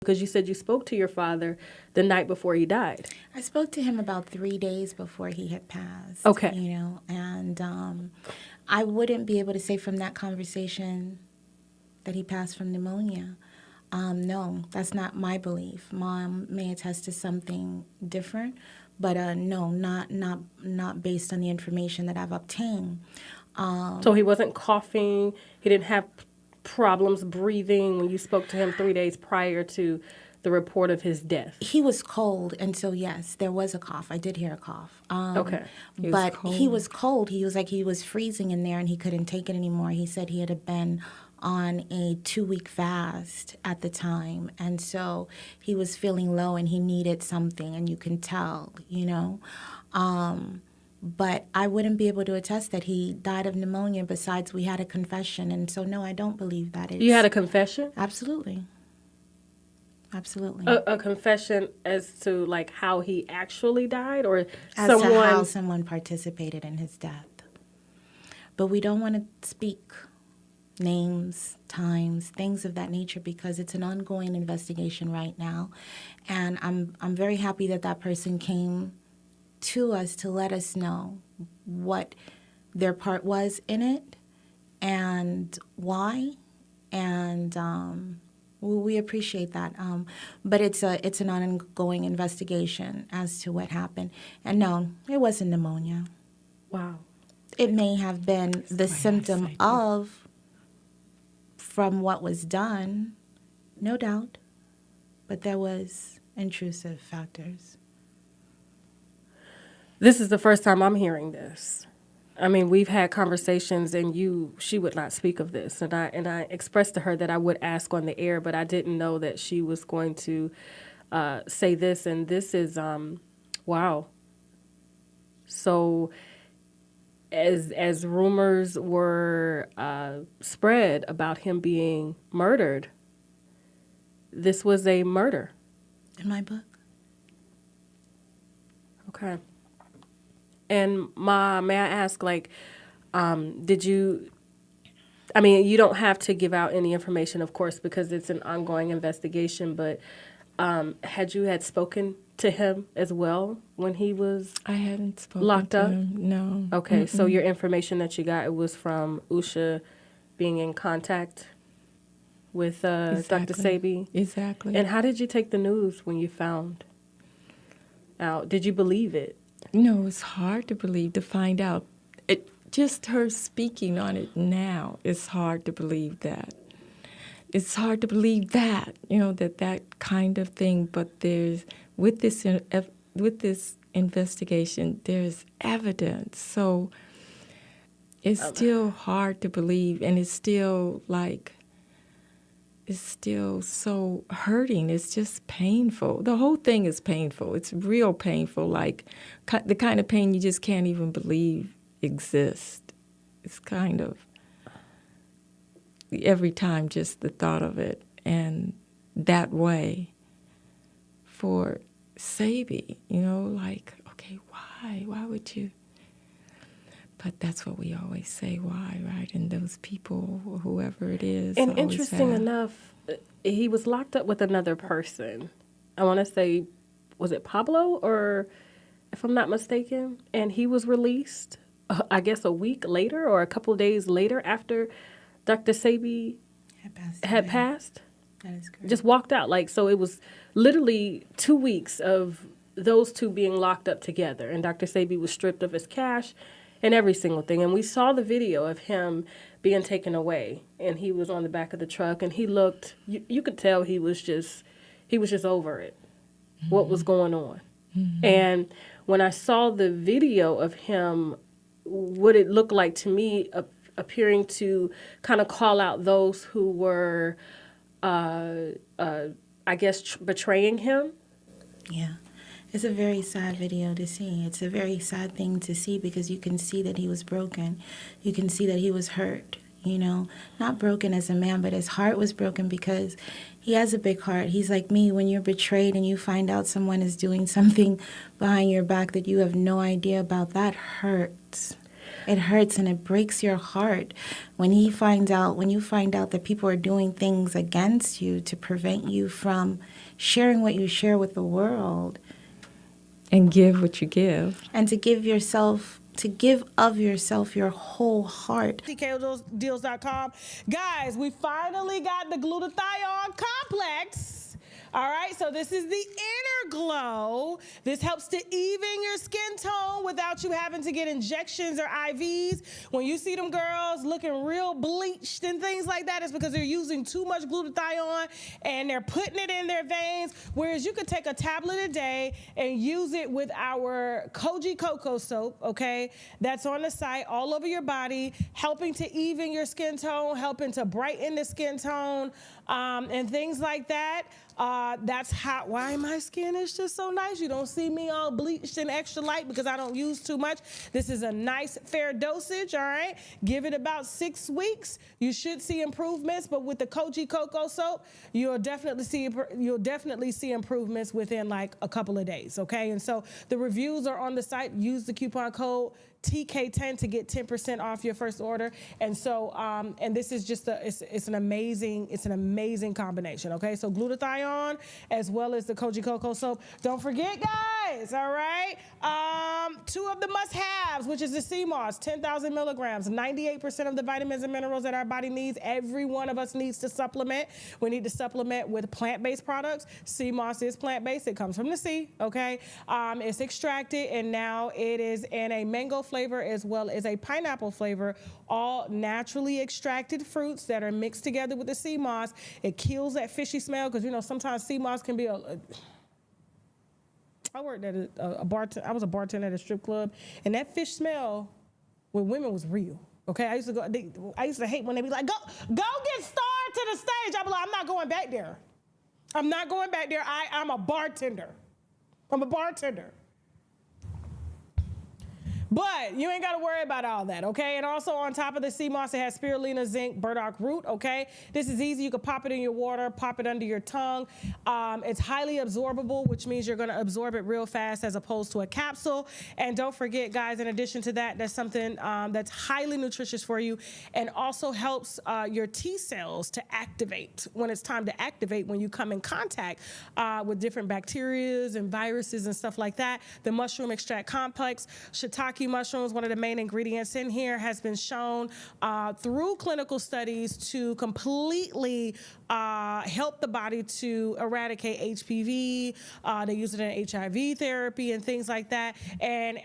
Because you said you spoke to your father the night before he died. I spoke to him about 3 days before he had passed. Okay. And I wouldn't be able to say from that conversation that he passed from pneumonia. No, that's not my belief. Mom may attest to something different, but no, not based on the information that I've obtained. So he wasn't coughing. He didn't have problems breathing when you spoke to him 3 days prior to the report of his death. He was cold, and so yes, there was a cough. I did hear a cough. Okay. But he was cold. He was like he was freezing in there, and he couldn't take it anymore. He said he had been on a 2-week fast at the time, and so he was feeling low, and he needed something, and you can tell, But I wouldn't be able to attest that he died of pneumonia. Besides, we had a confession, and so no, I don't believe that. You had a confession? Absolutely. Absolutely. A confession as to like how he actually died, or as to how someone participated in his death. But we don't want to speak names, times, things of that nature, because it's an ongoing investigation right now, and I'm very happy that that person came to us to let us know what their part was in it and why, and we appreciate that. But it's an ongoing investigation as to what happened. And no, it wasn't pneumonia. Wow. It may have been the symptom of from what was done, no doubt, but there was intrusive factors. This is the first time I'm hearing this. I mean, we've had conversations, and she would not speak of this, and I expressed to her that I would ask on the air, but I didn't know that she was going to say this, and this is wow. So, as rumors were spread about him being murdered, this was a murder. In my book. Okay. And Ma, may I ask, like, did you, I mean, you don't have to give out any information, of course, because it's an ongoing investigation, but had you spoken to him as well when he was I hadn't spoken locked to up? him, no. Okay, so your information that you got, it was from Usha being in contact with Dr. Sebi? Exactly. And how did you take the news when you found out? Did you believe it? No, it's hard to believe, to find out. Just her speaking on it now, it's hard to believe that. It's hard to believe that, that kind of thing. But there's, with this investigation, there's evidence. So it's still hard to believe, and it's still so hurting. It's just painful. The whole thing is painful. It's real painful, like the kind of pain you just can't even believe exists. It's kind of every time just the thought of it, and that way for Sebi, okay, why? Why would you? But that's what we always say, why, right? And those people, whoever it is. And interesting enough, he was locked up with another person. I want to say, was it Pablo, or if I'm not mistaken? And he was released, I guess, a week later or a couple of days later after Dr. Sebi had passed. That is correct. Just walked out. So it was literally 2 weeks of those two being locked up together. And Dr. Sebi was stripped of his cash and every single thing. And we saw the video of him being taken away, and he was on the back of the truck, and he looked, you could tell he was just over it, what was going on. Mm-hmm. And when I saw the video of him, what it looked like to me, appearing to kind of call out those who were, I guess, betraying him. Yeah. It's a very sad video to see. It's a very sad thing to see, because you can see that he was broken. You can see that he was hurt, Not broken as a man, but his heart was broken, because he has a big heart. He's like me. When you're betrayed and you find out someone is doing something behind your back that you have no idea about, that hurts. It hurts and it breaks your heart when you find out that people are doing things against you to prevent you from sharing what you share with the world. And give what you give. And to give of yourself your whole heart. TKOdeals.com. Guys, we finally got the glutathione complex. All right, so this is the inner glow. This helps to even your skin tone without you having to get injections or IVs. When you see them girls looking real bleached and things like that, it's because they're using too much glutathione and they're putting it in their veins. Whereas you could take a tablet a day and use it with our Koji Cocoa soap, okay? That's on the site all over your body, helping to even your skin tone, helping to brighten the skin tone, and things like that. That's why my skin is just so nice. You don't see me all bleached and extra light because I don't use too much. This is a nice, fair dosage, all right? Give it about 6 weeks. You should see improvements, but with the Koji Cocoa soap, you'll definitely see improvements within like a couple of days, okay? And so the reviews are on the site. Use the coupon code TK10 to get 10% off your first order. And so, and this is just it's an amazing combination, okay? So glutathione as well as the Koji Cocoa soap. Don't forget, guys, all right? 2 of the must-haves, which is the sea moss, 10,000 milligrams, 98% of the vitamins and minerals that our body needs. Every one of us needs to supplement. We need to supplement with plant-based products. Sea moss is plant-based. It comes from the sea, okay? It's extracted, and now it is in a mango flavor as well as a pineapple flavor, all naturally extracted fruits that are mixed together with the sea moss. It kills that fishy smell because, you know, sometimes sea moss can be I worked at I was a bartender at a strip club, and that fish smell with women was real. Okay, I used to hate when they be like, go get Star to the stage. I be like, I'm not going back there. I'm not going back there. I'm a bartender. I'm a bartender. But you ain't got to worry about all that, okay? And also on top of the sea moss, it has spirulina, zinc, burdock root, okay? This is easy. You can pop it in your water, pop it under your tongue. It's highly absorbable, which means you're going to absorb it real fast as opposed to a capsule. And don't forget, guys, in addition to that, that's something that's highly nutritious for you and also helps your T cells to activate when it's time to activate when you come in contact with different bacteria and viruses and stuff like that. The mushroom extract complex, shiitake mushrooms, one of the main ingredients in here, has been shown through clinical studies to completely help the body to eradicate HPV. They use it in HIV therapy and things like that. And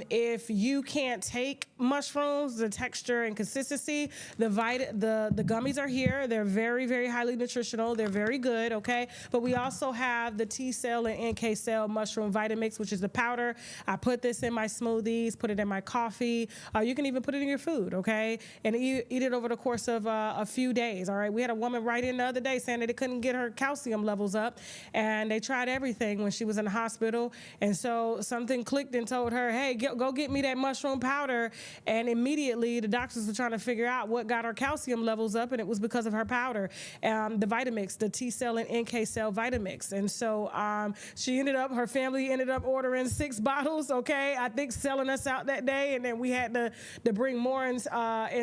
if you can't take mushrooms, the texture and consistency, the gummies are here. They're very, very highly nutritional. They're very good, okay? But we also have the T cell and NK cell mushroom Vitamix, which is the powder. I put this in my smoothies, put it in my coffee. You can even put it in your food, okay? And eat it over the course of a few days, all right? We had a woman write in the other day saying that they couldn't get her calcium levels up, and they tried everything when she was in the hospital, and so something clicked and told her, hey, go get me that mushroom powder, and immediately the doctors were trying to figure out what got her calcium levels up, and it was because of her powder, the Vitamix, the T cell and NK cell Vitamix. And so her family ended up ordering 6 bottles, okay? I think selling us out that day, and then we had to bring more in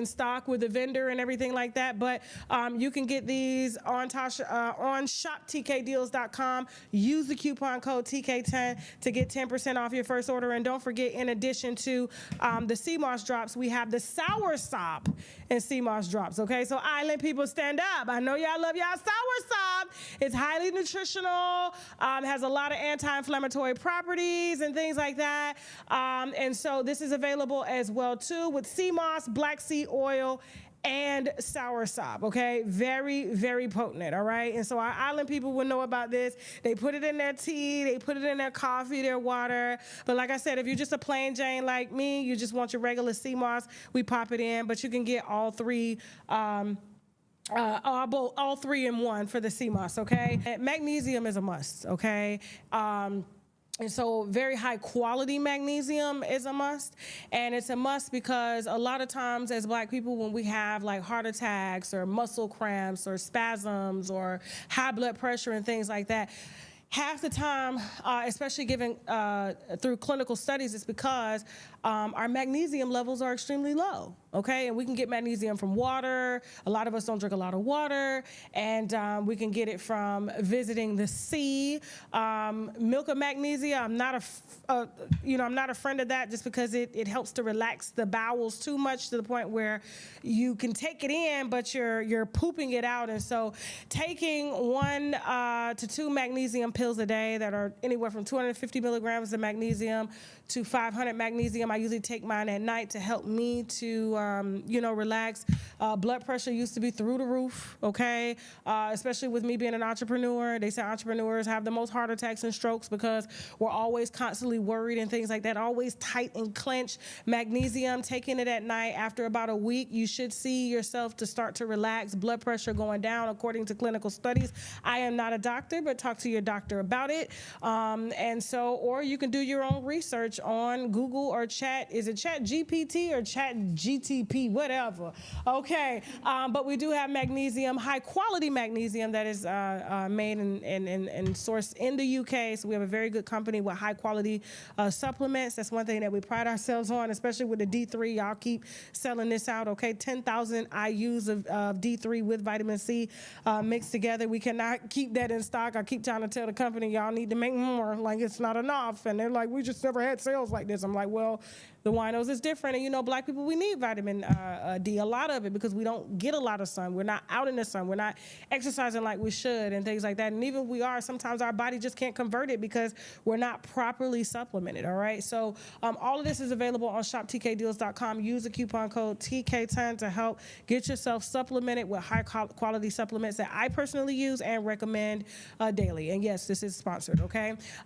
stock with the vendor and everything like that. But you can get these on shoptkdeals.com. Use the coupon code TK10 to get 10% off your first order. And don't forget, in addition to the sea moss drops, we have the sour sop and sea moss drops, okay? So island people, stand up. I know y'all love y'all sour sop. It's highly nutritional, has a lot of anti-inflammatory properties and things like that. And so this is available as well too with sea moss, black seed oil, and sour sop, okay? Very, very potent, all right? And so our island people will know about this. They put it in their tea, they put it in their coffee, their water. But like I said, if you're just a plain Jane like me, you just want your regular sea moss, we pop it in. But you can get all three all 3 in one for the sea moss, okay? And magnesium is a must, okay? And so very high quality magnesium is a must. And it's a must because a lot of times as Black people, when we have like heart attacks or muscle cramps or spasms or high blood pressure and things like that, half the time, especially given through clinical studies, it's because our magnesium levels are extremely low, okay? And we can get magnesium from water. A lot of us don't drink a lot of water, and we can get it from visiting the sea. Milk of magnesia, I'm not a friend of that, just because it helps to relax the bowels too much, to the point where you can take it in, but you're pooping it out. And so taking 1 to 2 magnesium pills a day that are anywhere from 250 milligrams of magnesium to 500 magnesium. I usually take mine at night to help me to, relax. Blood pressure used to be through the roof, okay? Especially with me being an entrepreneur. They say entrepreneurs have the most heart attacks and strokes because we're always constantly worried and things like that, always tight and clenched. Magnesium, taking it at night, after about a week, you should see yourself to start to relax, blood pressure going down according to clinical studies. I am not a doctor, but talk to your doctor about it. Or you can do your own research on Google or is it Chat GPT or Chat GTP, whatever. Okay, but we do have magnesium, high quality magnesium that is made and sourced in the UK. So we have a very good company with high quality supplements. That's one thing that we pride ourselves on, especially with the D3. Y'all keep selling this out, okay? 10,000 IUs of D3 with vitamin C mixed together. We cannot keep that in stock. I keep trying to tell the company, y'all need to make more, like it's not enough. And they're like, we just never had sales like this. I'm like, well, the winos is different. And black people, we need vitamin D, a lot of it, because we don't get a lot of sun. We're not out in the sun. We're not exercising like we should and things like that. And even if we are, sometimes our body just can't convert it because we're not properly supplemented, all right? So all of this is available on shoptkdeals.com. Use the coupon code TK10 to help get yourself supplemented with high quality supplements that I personally use and recommend daily. And yes, this is sponsored, okay?